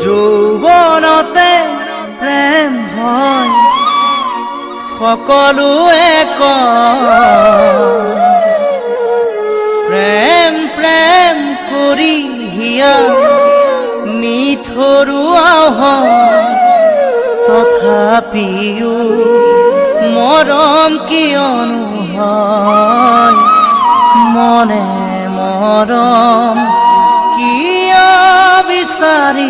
যৌৱনতে প্ৰেম হয় সকলোৱে কয় প্ৰেম প্ৰেম কৰি হিয়া নিঠৰুৱা হয় তথাপিও মৰম কিয়নো হয় মনে মৰম কিয় বিচাৰি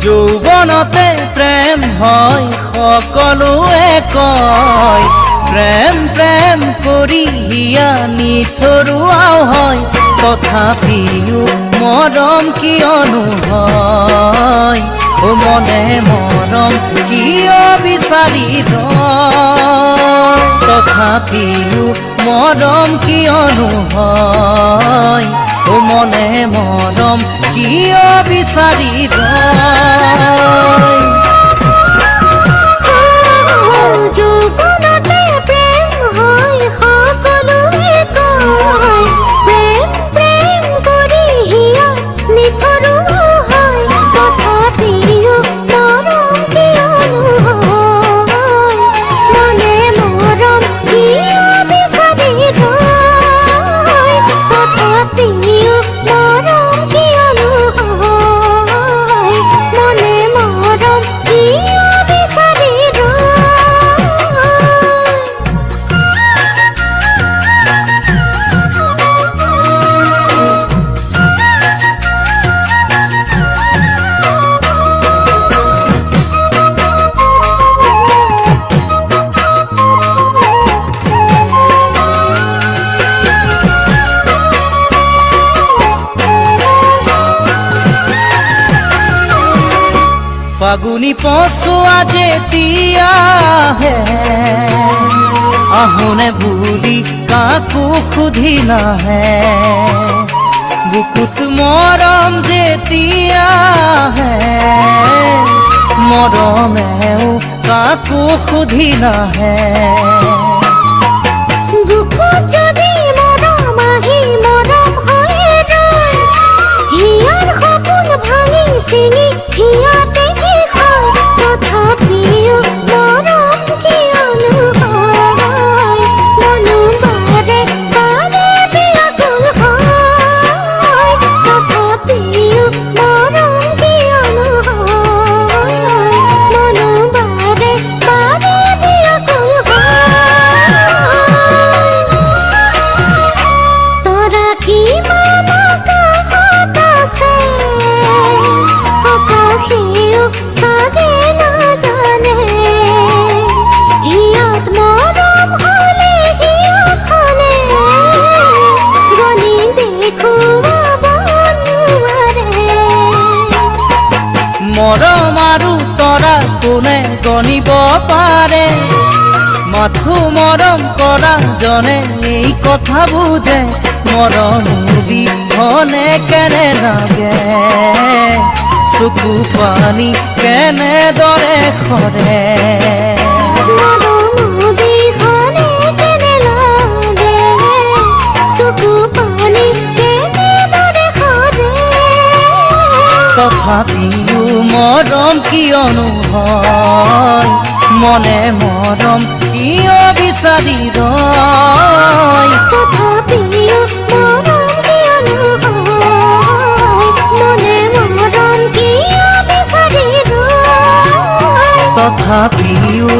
যৌৱনতে প্ৰেম হয় সকলোৱে কয় প্ৰেম প্ৰেম কৰি হিয়া নিঠৰুৱাও হয় তথাপিও মৰম কিয়নো হয় ও মনে মৰম কিয় বিচাৰি ৰয় তথাপিও মৰম কিয়নো হয় ও মনে মৰম কিয় বিচাৰি ৰয় যৌৱনতে প্ৰেম হয় সকলোৱে কয় প্ৰেম প্ৰেম কৰি হিয়া নিঠৰুৱা হয় তথাপিও মৰম কিয়নো হয় মনে মৰম কিয় বিচাৰি ৰয় তথাপিও মৰম কিয়নো হয় মনে মৰম কিয় বিচাৰি ফাগুনি পচোৱা যেতিয়া আহে আহোনে বুলি কাকো সুধি নাহে বুকুত মৰম যেতিয়া আহে মৰমেও কাকো সুধি নাহে বুকুত যদি মৰম আহি মৰম হৈ ৰয় হিয়াৰ সপোন ভাঙি ছিঙি হিয়াতে তথাপিও মৰম কিয়নো হয় মনো বাৰে বাৰে ব্যাকুল হয় তথাপিও মৰম কিয়নো হয় মনো বাৰে বাৰে ব্যাকুল হয় তৰা কিমান আকাশত আছে আকাশেও চাগে নাজানে হিয়াত মৰম হলে হিয়াখনে গণি দেখুৱাব নোৱাৰে মৰম আৰু তৰা কোনে গণিব পাৰে মাথো মৰম কৰা জনে এই কথা বুজে মৰম বিহনে কেনে লাগে চকু পানী কেনেদৰে সৰে মৰম বিহনে কেনে লাগে চকু পানী কেনেদৰে সৰে তথাপিও মৰম কিয়নো হয় মনে মৰম কিয় বিচাৰি ৰয় তথাপিও মৰম কিয়নো হয় মনে মৰম কিয় বিচাৰি ৰয় তথাপিও